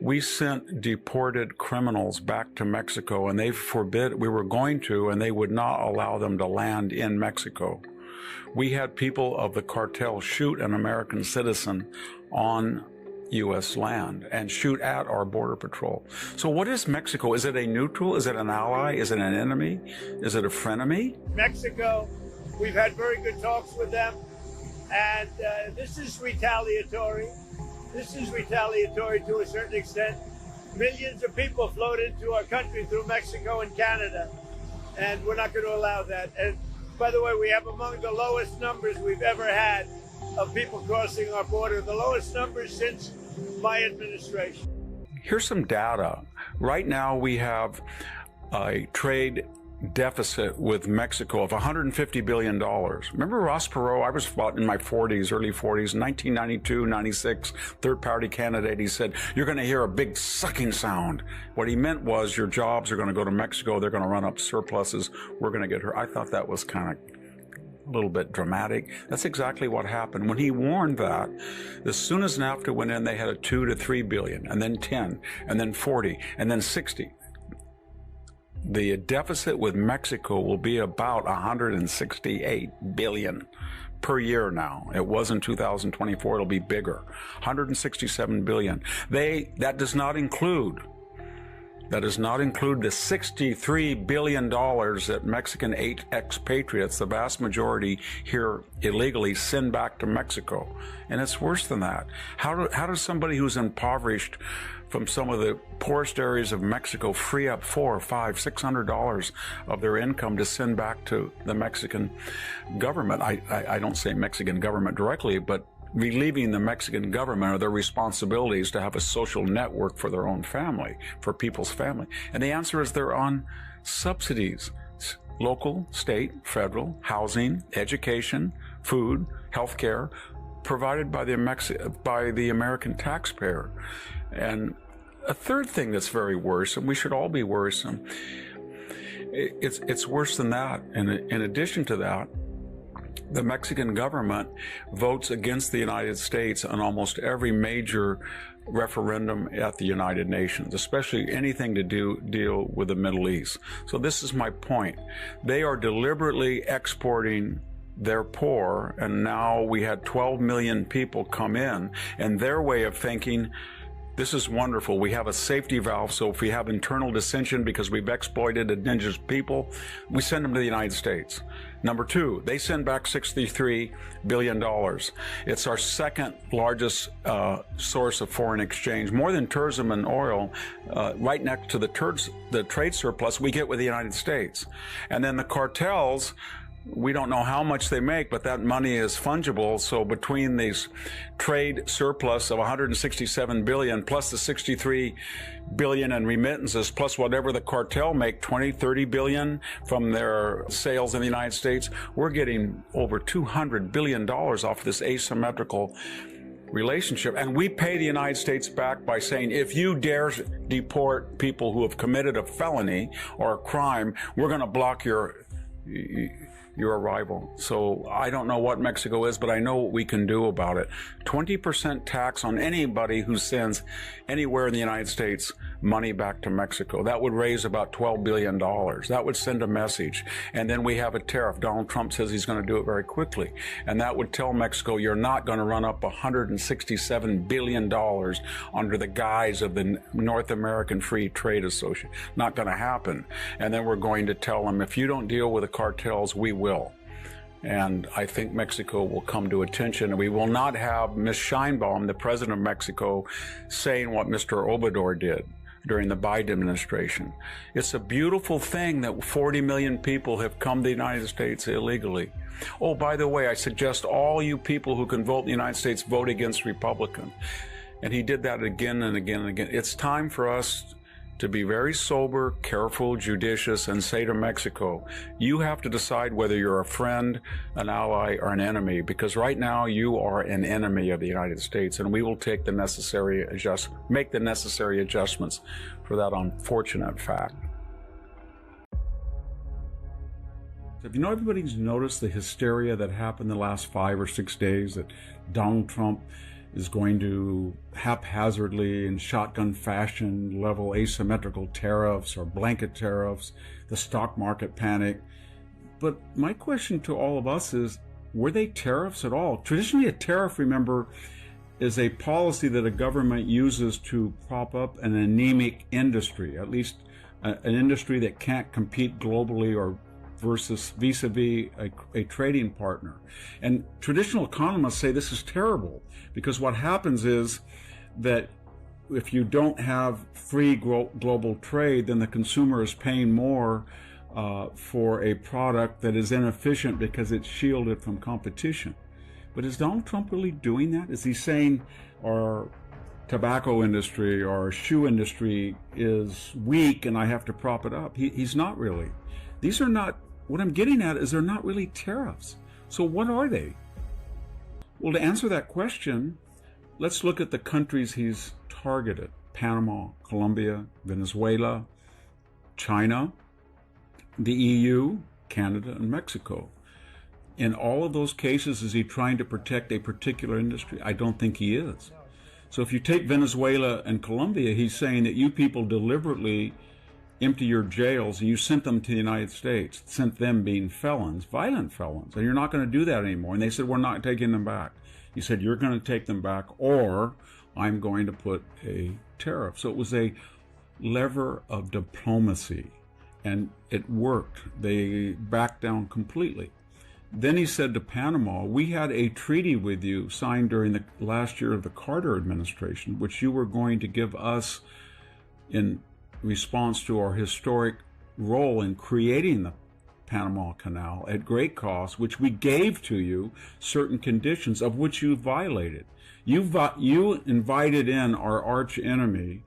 We sent deported criminals back to Mexico, and they forbid, we were going to, and they would not allow them to land in Mexico. We had people of the cartel shoot an American citizen on U.S. land and shoot at our border patrol. So what is Mexico? Is it a neutral? Is it an ally? Is it an enemy? Is it a frenemy? Mexico, we've had very good talks with them, and this is retaliatory. This is retaliatory to a certain extent. Millions of people flowed into our country through Mexico and Canada, and we're not going to allow that. And by the way, we have among the lowest numbers we've ever had of people crossing our border, the lowest numbers since my administration. Here's some data. Right now we have a trade deficit with Mexico of $150 billion. Remember Ross Perot? I was in my 40s, early 40s, 1992, 96, third-party candidate. He said, you're going to hear a big sucking sound. What he meant was your jobs are going to go to Mexico. They're going to run up surpluses. We're going to get hurt. I thought that was kind of a little bit dramatic. That's exactly what happened. When he warned that, as soon as NAFTA went in, they had a 2 to 3 billion, and then 10, and then 40, and then 60. The deficit with Mexico will be about 168 billion per year now. It was in 2024. It'll be bigger. 167 billion. That does not include the $63 billion that Mexican expatriates, the vast majority here illegally, send back to Mexico. And it's worse than that. How does somebody who's impoverished from some of the poorest areas of Mexico free up $400, $500, $600 of their income to send back to the Mexican government? I don't say Mexican government directly, but relieving the Mexican government of their responsibilities to have a social network for their own family, for people's family. And the answer is they're on subsidies. Local, state, federal, housing, education, food, healthcare, provided by the American taxpayer. And a third thing that's very worrisome, we should all be worrisome, it's worse than that. And in addition to that, the Mexican government votes against the United States on almost every major referendum at the United Nations, especially anything to deal with the Middle East. So this is my point. They are deliberately exporting their poor, and now we had 12 million people come in, and their way of thinking, this is wonderful. We have a safety valve, so if we have internal dissension because we've exploited indigenous people, we send them to the United States. Number two, they send back $63 billion. It's our second largest source of foreign exchange, more than tourism and oil, right next to the trade surplus we get with the United States. And then the cartels, we don't know how much they make, but that money is fungible. So between these trade surplus of 167 billion plus the 63 billion in remittances, plus whatever the cartel make, 20, 30 billion from their sales in the United States, we're getting over $200 billion off this asymmetrical relationship. And we pay the United States back by saying, if you dare deport people who have committed a felony or a crime, we're going to block your arrival. So I don't know what Mexico is, but I know what we can do about it. 20% tax on anybody who sends anywhere in the United States money back to Mexico. That would raise about $12 billion. That would send a message. And then we have a tariff. Donald Trump says he's going to do it very quickly. And that would tell Mexico, you're not going to run up $167 billion under the guise of the North American Free Trade Association. Not going to happen. And then we're going to tell them, if you don't deal with the cartels, we will. And I think Mexico will come to attention, and we will not have Ms. Sheinbaum, the president of Mexico, saying what Mr. Obrador did during the Biden administration. It's a beautiful thing that 40 million people have come to the United States illegally. Oh, by the way, I suggest all you people who can vote in the United States vote against Republican. And he did that again and again and again. It's time for us to be very sober, careful, judicious, and say to Mexico, you have to decide whether you're a friend, an ally, or an enemy, because right now you are an enemy of the United States, and we will take the necessary make the necessary adjustments for that unfortunate fact. Have you know everybody's noticed the hysteria that happened the last 5 or 6 days, that Donald Trump is going to haphazardly in shotgun fashion level asymmetrical tariffs or blanket tariffs, the stock market panic. But my question to all of us is, were they tariffs at all? Traditionally, a tariff, remember, is a policy that a government uses to prop up an anemic industry, at least an industry that can't compete globally or vis-a-vis a trading partner. And traditional economists say this is terrible, because what happens is that if you don't have free global trade, then the consumer is paying more for a product that is inefficient because it's shielded from competition. But is Donald Trump really doing that? Is he saying our tobacco industry or our shoe industry is weak and I have to prop it up? He's not really. These are not, what I'm getting at is they're not really tariffs. So what are they? Well, to answer that question, let's look at the countries he's targeted: Panama, Colombia, Venezuela, China, the EU, Canada, and Mexico. In all of those cases, is he trying to protect a particular industry? I don't think he is. So if you take Venezuela and Colombia, he's saying that you people deliberately empty your jails and you sent them to the United States, sent them being felons, violent felons, and you're not going to do that anymore. And they said, we're not taking them back. He said, you're going to take them back, or I'm going to put a tariff. So it was a lever of diplomacy, and it worked. They backed down completely. Then he said to Panama, we had a treaty with you signed during the last year of the Carter administration, which you were going to give us in response to our historic role in creating the Panama Canal at great cost, which we gave to you certain conditions of which you violated. You invited in our arch enemy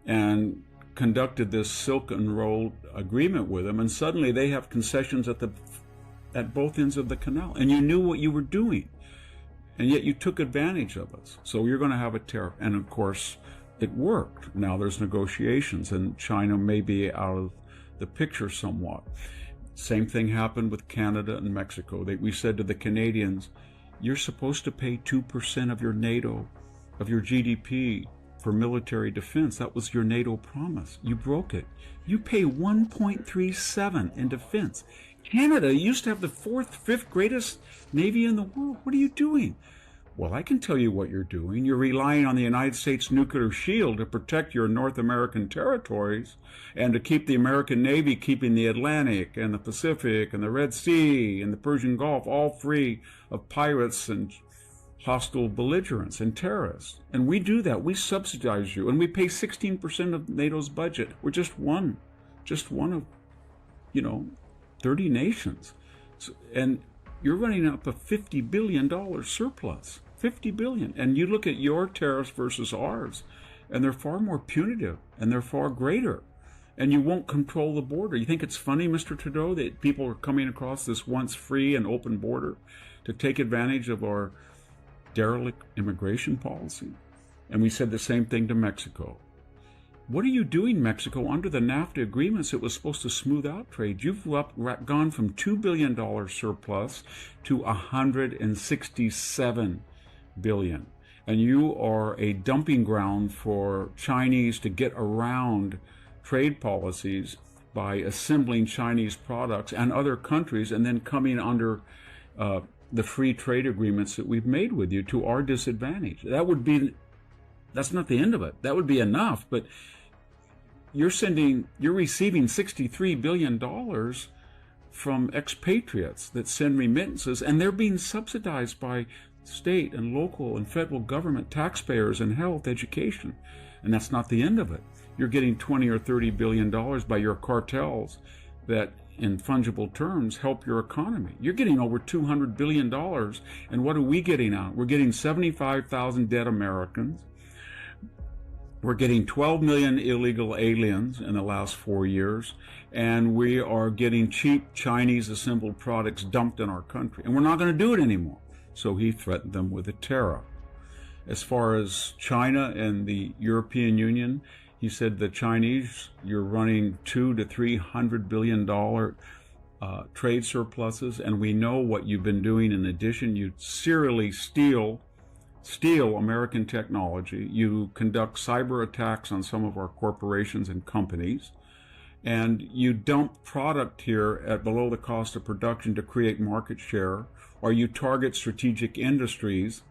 and conducted this silken road agreement with them, and suddenly they have concessions at both ends of the canal, and you knew what you were doing, and yet you took advantage of us. So you're going to have a tariff, and of course it worked. Now there's negotiations, and China may be out of the picture somewhat. Same thing happened with Canada and Mexico. We said to the Canadians, you're supposed to pay 2% of your NATO, of your GDP for military defense. That was your NATO promise. You broke it. You pay 1.37 in defense. Canada used to have the fifth greatest navy in the world. What are you doing? Well, I can tell you what you're doing. You're relying on the United States nuclear shield to protect your North American territories and to keep the American Navy keeping the Atlantic and the Pacific and the Red Sea and the Persian Gulf all free of pirates and hostile belligerents and terrorists. And we do that. We subsidize you, and we pay 16% of NATO's budget. We're just one of, 30 nations. And you're running up a $50 billion surplus. $50 billion. And you look at your tariffs versus ours, and they're far more punitive, and they're far greater. And you won't control the border. You think it's funny, Mr. Trudeau, that people are coming across this once free and open border to take advantage of our derelict immigration policy? And we said the same thing to Mexico. What are you doing, Mexico? Under the NAFTA agreements, it was supposed to smooth out trade. You've gone from $2 billion surplus to $167 billion. And you are a dumping ground for Chinese to get around trade policies by assembling Chinese products and other countries and then coming under the free trade agreements that we've made with you to our disadvantage. That's not the end of it. That would be enough, but you're receiving $63 billion from expatriates that send remittances, and they're being subsidized by state and local and federal government taxpayers in health, education. And that's not the end of it. You're getting $20 or $30 billion by your cartels that, in fungible terms, help your economy. You're getting over $200 billion, and what are we getting out? We're getting 75,000 dead Americans. We're getting 12 million illegal aliens in the last 4 years, and we are getting cheap Chinese assembled products dumped in our country. And we're not going to do it anymore. So he threatened them with a tariff. As far as China and the European Union, he said the Chinese, you're running $200 to $300 billion trade surpluses, and we know what you've been doing in addition. You serially steal steal American technology, you conduct cyber attacks on some of our corporations and companies, and you dump product here at below the cost of production to create market share, or you target strategic industries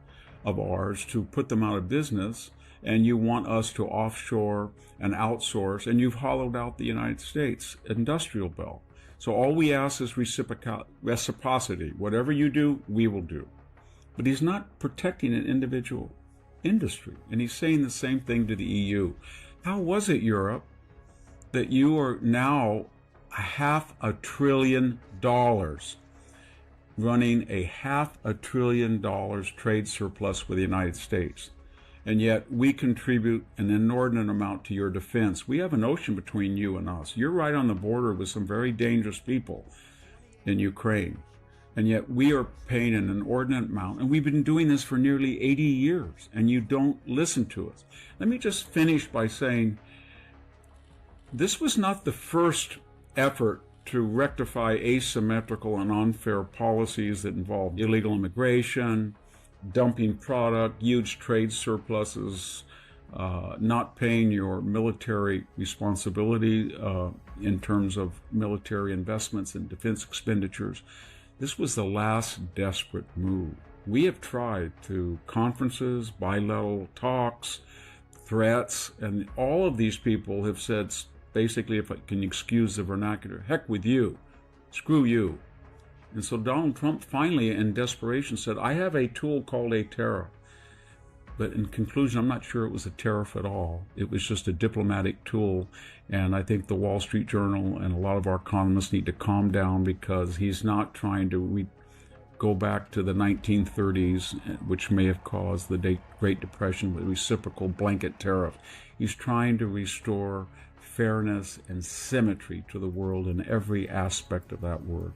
of ours to put them out of business, and you want us to offshore and outsource, and you've hollowed out the United States industrial belt. So all we ask is reciprocity. Whatever you do, we will do. But he's not protecting an individual industry, and he's saying the same thing to the EU. How was it, Europe, that you are now $500 billion running a $500 billion trade surplus with the United States? And yet we contribute an inordinate amount to your defense. We have an ocean between you and us. You're right on the border with some very dangerous people in Ukraine. And yet we are paying an inordinate amount. And we've been doing this for nearly 80 years. And you don't listen to us. Let me just finish by saying this was not the first effort to rectify asymmetrical and unfair policies that involved illegal immigration, dumping product, huge trade surpluses, not paying your military responsibility in terms of military investments and defense expenditures. This was the last desperate move. We have tried through conferences, bilateral talks, threats, and all of these people have said, basically, if I can excuse the vernacular, heck with you, screw you. And so Donald Trump finally, in desperation, said, I have a tool called a tariff. But in conclusion, I'm not sure it was a tariff at all. It was just a diplomatic tool. And I think the Wall Street Journal and a lot of our economists need to calm down, because he's not trying to go back to the 1930s, which may have caused the Great Depression with reciprocal blanket tariff. He's trying to restore fairness and symmetry to the world in every aspect of that word.